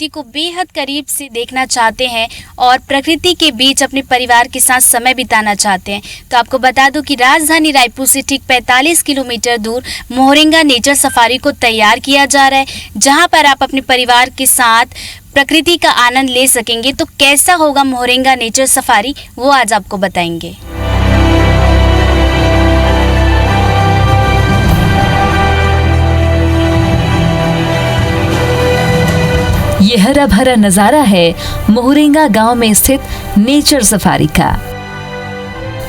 प्रकृति को बेहद करीब से देखना चाहते हैं और प्रकृति के बीच अपने परिवार के साथ समय बिताना चाहते हैं तो आपको बता दूं कि राजधानी रायपुर से ठीक 45 किलोमीटर दूर मोहरेंगा नेचर सफारी को तैयार किया जा रहा है, जहां पर आप अपने परिवार के साथ प्रकृति का आनंद ले सकेंगे। तो कैसा होगा मोहरेंगा नेचर सफारी, वो आज आपको बताएंगे। यह हरा भरा नजारा है मोहरेंगा गांव में स्थित नेचर सफारी का।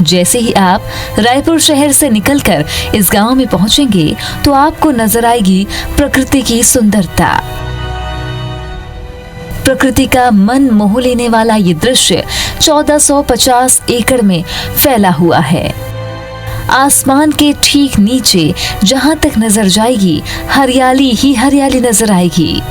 जैसे ही आप रायपुर शहर से निकलकर इस गांव में पहुंचेंगे तो आपको नजर आएगी प्रकृति की सुंदरता। प्रकृति का मन मोह लेने वाला ये दृश्य 1450 एकड़ में फैला हुआ है। आसमान के ठीक नीचे जहां तक नजर जाएगी हरियाली ही हरियाली नजर आएगी।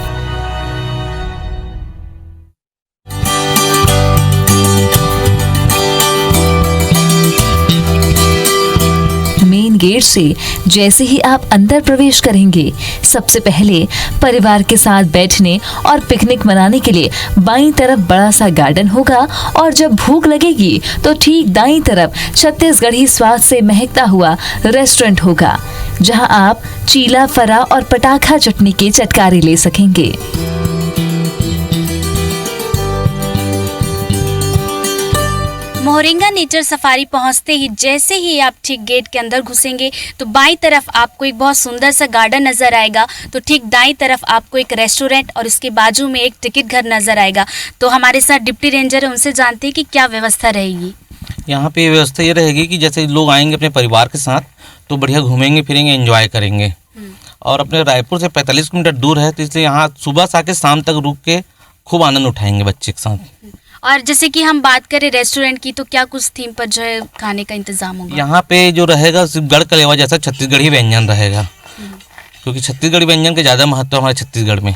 मेन गेट से जैसे ही आप अंदर प्रवेश करेंगे, सबसे पहले परिवार के साथ बैठने और पिकनिक मनाने के लिए बाईं तरफ बड़ा सा गार्डन होगा और जब भूख लगेगी तो ठीक दाईं तरफ छत्तीसगढ़ी स्वाद से महकता हुआ रेस्टोरेंट होगा, जहां आप चीला फरा और पटाखा चटनी के चटकारे ले सकेंगे। मोहरेंगा नेचर सफारी पहुंचते ही जैसे ही आप ठीक गेट के अंदर घुसेंगे तो बाईं तरफ आपको एक बहुत सुंदर सा गार्डन नजर आएगा, तो ठीक दाईं तरफ आपको एक रेस्टोरेंट और उसके बाजू में एक टिकट घर नजर आएगा। तो हमारे साथ डिप्टी रेंजर है, उनसे जानते हैं कि क्या व्यवस्था रहेगी। यहाँ पे व्यवस्था ये रहेगी कि जैसे लोग आएंगे अपने परिवार के साथ तो बढ़िया घूमेंगे फिरेंगे, एंजॉय करेंगे। और अपने रायपुर से 45 किलोमीटर दूर है तो इसलिए यहाँ सुबह से आके शाम तक रुक के खूब आनंद उठाएंगे बच्चे के साथ। और जैसे कि हम बात करें रेस्टोरेंट की, तो क्या कुछ थीम पर जो है खाने का इंतजाम होगा? यहाँ पे जो रहेगा सिर्फ गढ़ कलेवा जैसा छत्तीसगढ़ी व्यंजन रहेगा, क्योंकि छत्तीसगढ़ी व्यंजन के ज़्यादा महत्व हमारे छत्तीसगढ़ में।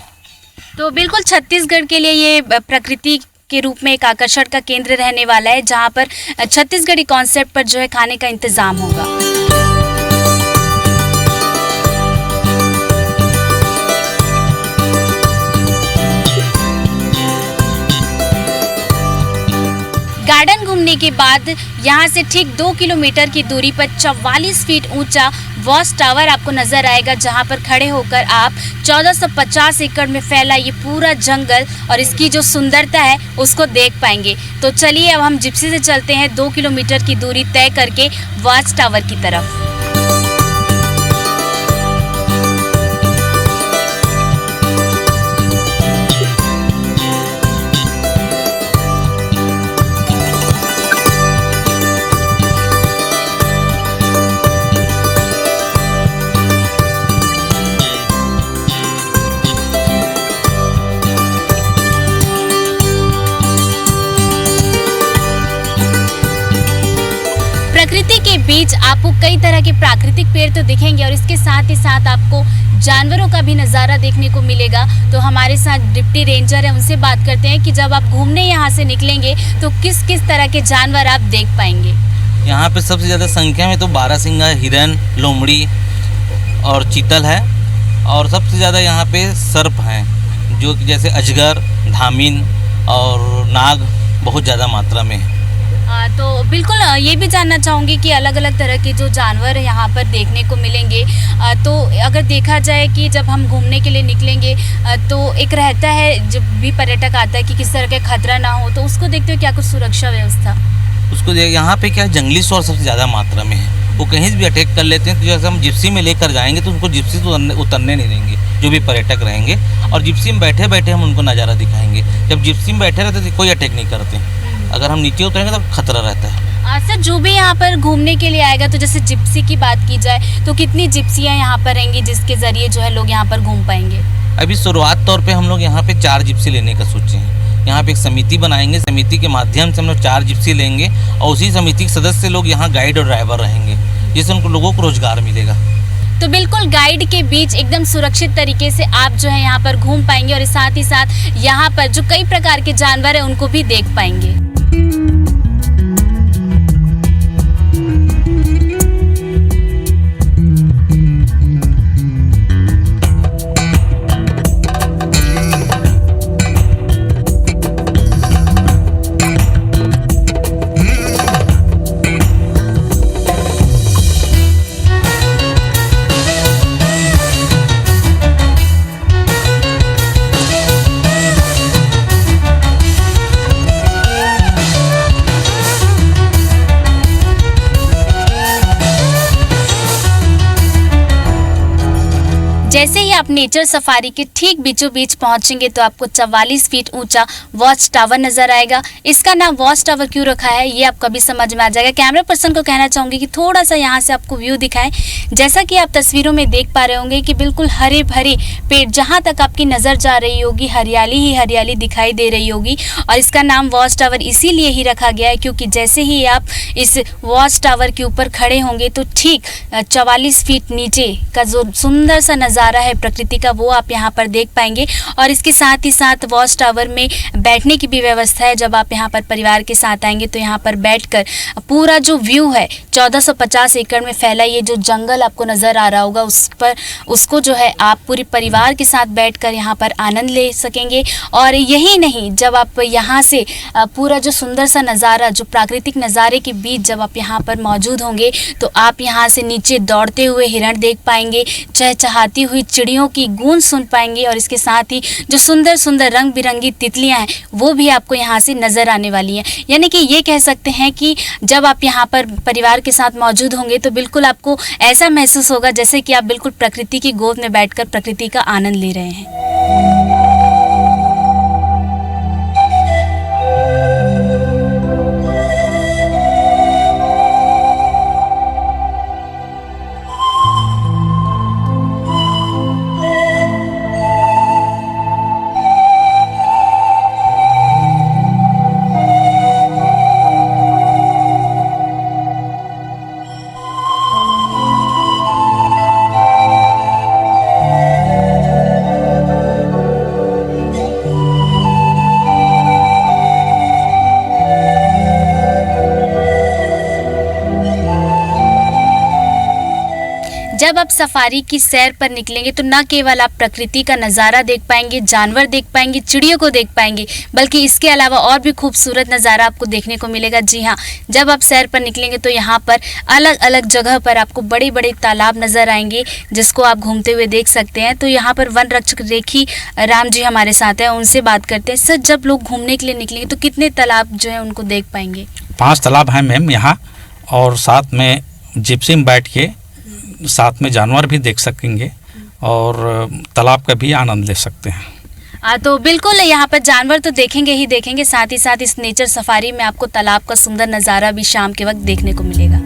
तो बिल्कुल छत्तीसगढ़ के लिए ये प्रकृति के रूप में एक आकर्षण का केंद्र रहने वाला है, जहाँ पर छत्तीसगढ़ी कॉन्सेप्ट पर जो है खाने का इंतजाम होगा। गार्डन घूमने के बाद यहाँ से ठीक 2 किलोमीटर की दूरी पर 44 फीट ऊंचा वॉच टावर आपको नजर आएगा, जहाँ पर खड़े होकर आप 1450 एकड़ में फैला ये पूरा जंगल और इसकी जो सुंदरता है उसको देख पाएंगे। तो चलिए अब हम जिप्सी से चलते हैं 2 किलोमीटर की दूरी तय करके वॉच टावर की तरफ। प्रकृति के बीच आपको कई तरह के प्राकृतिक पेड़ तो दिखेंगे और इसके साथ ही साथ आपको जानवरों का भी नज़ारा देखने को मिलेगा। तो हमारे साथ डिप्टी रेंजर है, उनसे बात करते हैं कि जब आप घूमने यहाँ से निकलेंगे तो किस किस तरह के जानवर आप देख पाएंगे। यहाँ पे सबसे ज़्यादा संख्या में तो बारहसिंगा, हिरन, लोमड़ी और चीतल है, और सबसे ज़्यादा यहाँ पे सर्प हैं, जो जैसे अजगर, धामिन और नाग बहुत ज़्यादा मात्रा में है। तो बिल्कुल ये भी जानना चाहूँगी कि अलग अलग तरह के जो जानवर यहाँ पर देखने को मिलेंगे। तो अगर देखा जाए कि जब हम घूमने के लिए निकलेंगे तो एक रहता है, जब भी पर्यटक आता है कि किस तरह का खतरा ना हो, तो उसको देखते हुए क्या कुछ सुरक्षा व्यवस्था? उसको यहाँ पे क्या जंगली सुअर सबसे ज़्यादा मात्रा में है, वो कहीं भी अटैक कर लेते हैं। तो जैसे हम जिप्सी में लेकर जाएंगे तो उनको जिप्सी तो उतरने नहीं देंगे जो भी पर्यटक रहेंगे, और जिप्सी में बैठे बैठे हम उनको नज़ारा दिखाएंगे। जब जिप्सी में बैठे रहते तो कोई अटैक नहीं करते, अगर हम नीचे उतरेंगे तो खतरा रहता है। सर, जो भी यहाँ पर घूमने के लिए आएगा, तो जैसे जिप्सी की बात की जाए तो कितनी जिप्सियाँ यहाँ पर रहेंगी जिसके ज़रिए जो है लोग यहाँ पर घूम पाएंगे? अभी शुरुआत तौर पे हम लोग यहाँ पे 4 जिप्सी लेने का सोचे हैं। यहाँ पे एक समिति बनाएंगे, समिति के माध्यम से हम लोग 4 जिप्सी लेंगे और उसी समिति के सदस्य लोग यहाँ गाइड और ड्राइवर रहेंगे, जिससे उनको लोगों को रोजगार मिलेगा। तो बिल्कुल गाइड के बीच एकदम सुरक्षित तरीके से आप जो है यहाँ पर घूम पाएंगे और साथ ही साथ यहाँ पर जो कई प्रकार के जानवर हैं उनको भी देख पाएंगे। जैसे ही आप नेचर सफारी के ठीक बीचों बीच पहुंचेंगे तो आपको 44 फीट ऊंचा वॉच टावर नजर आएगा। इसका नाम वॉच टावर क्यों रखा है ये आपको अभी समझ में आ जाएगा। कैमरा पर्सन को कहना चाहूंगी कि थोड़ा सा यहाँ से आपको व्यू दिखाएं। जैसा कि आप तस्वीरों में देख पा रहे होंगे कि बिल्कुल हरे भरे पेड़, जहाँ तक आपकी नज़र जा रही होगी हरियाली ही हरियाली दिखाई दे रही होगी। और इसका नाम वॉच टावर इसीलिए ही रखा गया है क्योंकि जैसे ही आप इस वॉच टावर के ऊपर खड़े होंगे तो ठीक 44 फीट नीचे का जो सुंदर सा नज़ारा है प्रकृति का वो आप यहाँ पर देख पाएंगे। और इसके साथ ही साथ वॉच टावर में बैठने की भी व्यवस्था है। जब आप यहाँ पर परिवार के साथ आएंगे तो यहाँ पर बैठकर पूरा जो व्यू है 1450 एकड़ में फैला ये जो जंगल आपको नज़र आ रहा होगा उसको जो है आप पूरे परिवार के साथ बैठकर यहाँ पर आनंद ले सकेंगे। और यही नहीं, जब आप यहाँ से पूरा जो सुंदर सा नज़ारा, जो प्राकृतिक नज़ारे के बीच जब आप यहाँ पर मौजूद होंगे तो आप यहाँ से नीचे दौड़ते हुए हिरण देख पाएंगे, चहचहाती हुई चिड़ियों की गूंज सुन पाएंगे। और इसके साथ ही जो सुंदर सुंदर रंग बिरंगी तितलियां हैं वो भी आपको यहाँ से नज़र आने वाली हैं। यानी कि ये कह सकते हैं कि जब आप यहाँ पर परिवार के साथ मौजूद होंगे तो बिल्कुल आपको ऐसा महसूस होगा जैसे कि आप बिल्कुल प्रकृति की गोद में बैठकर प्रकृति का आनंद ले रहे हैं। जब आप सफारी की सैर पर निकलेंगे तो न केवल आप प्रकृति का नज़ारा देख पाएंगे, जानवर देख पाएंगे, चिड़ियों को देख पाएंगे, बल्कि इसके अलावा और भी खूबसूरत नज़ारा आपको देखने को मिलेगा। जी हाँ, जब आप सैर पर निकलेंगे तो यहाँ पर अलग अलग जगह पर आपको बड़े बड़े तालाब नज़र आएंगे जिसको आप घूमते हुए देख सकते हैं। तो यहाँ पर वन रक्षक रेखी राम जी हमारे साथ हैं, उनसे बात करते हैं। सर, जब लोग घूमने के लिए निकलेंगे तो कितने तालाब जो है उनको देख पाएंगे? 5 तालाब हैं मैम यहाँ, और साथ में जिप्सी में बैठ के साथ में जानवर भी देख सकेंगे और तालाब का भी आनंद ले सकते हैं। तो बिल्कुल यहाँ पर जानवर तो देखेंगे ही देखेंगे, साथ ही साथ इस नेचर सफारी में आपको तालाब का सुंदर नज़ारा भी शाम के वक्त देखने को मिलेगा।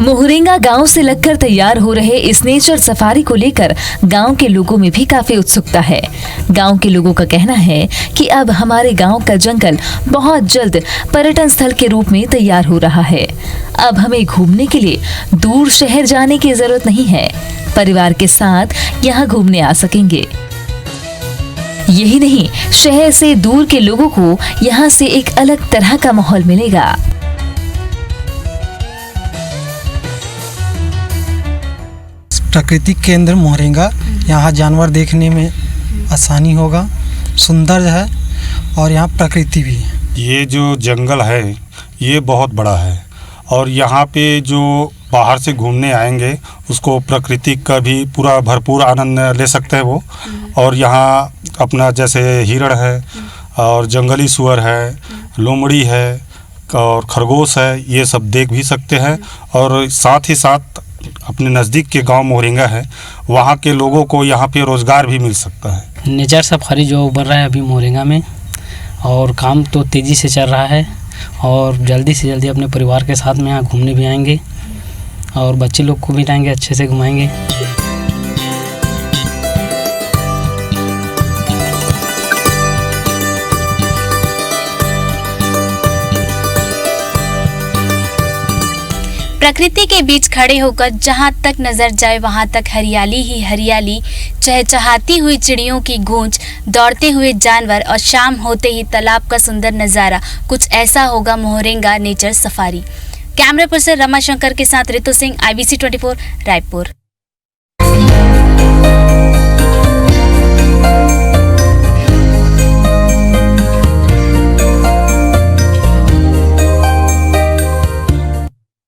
मोहरेंगा गांव से लगकर तैयार हो रहे इस नेचर सफारी को लेकर गांव के लोगों में भी काफी उत्सुकता है। गांव के लोगों का कहना है कि अब हमारे गांव का जंगल बहुत जल्द पर्यटन स्थल के रूप में तैयार हो रहा है। अब हमें घूमने के लिए दूर शहर जाने की जरूरत नहीं है, परिवार के साथ यहाँ घूमने आ सकेंगे। यही नहीं, शहर से दूर के लोगों को यहाँ से एक अलग तरह का माहौल मिलेगा। प्राकृतिक केंद्र मोहरेंगा, यहाँ जानवर देखने में आसानी होगा, सुंदर है और यहाँ प्रकृति भी है। ये जो जंगल है ये बहुत बड़ा है और यहाँ पे जो बाहर से घूमने आएंगे उसको प्रकृति का भी पूरा भरपूर आनंद ले सकते हैं वो। और यहाँ अपना जैसे हिरण है और जंगली सुअर है, लोमड़ी है और खरगोश है, ये सब देख भी सकते हैं। और साथ ही साथ अपने नज़दीक के गांव मोहरेंगा है, वहाँ के लोगों को यहाँ पे रोज़गार भी मिल सकता है। नेचर सफारी जो उभर रहा है अभी मोहरेंगा में, और काम तो तेज़ी से चल रहा है और जल्दी से जल्दी अपने परिवार के साथ में यहाँ घूमने भी आएंगे और बच्चे लोग को भी लाएंगे, अच्छे से घुमाएंगे। प्रकृति के बीच खड़े होकर जहाँ तक नजर जाए वहाँ तक हरियाली ही हरियाली, चहचहाती हुई चिड़ियों की गूंज, दौड़ते हुए जानवर और शाम होते ही तालाब का सुंदर नज़ारा, कुछ ऐसा होगा Mohrenga nature safari. Camera person Ramashankar के साथ रितु सिंह, IBC 24 रायपुर।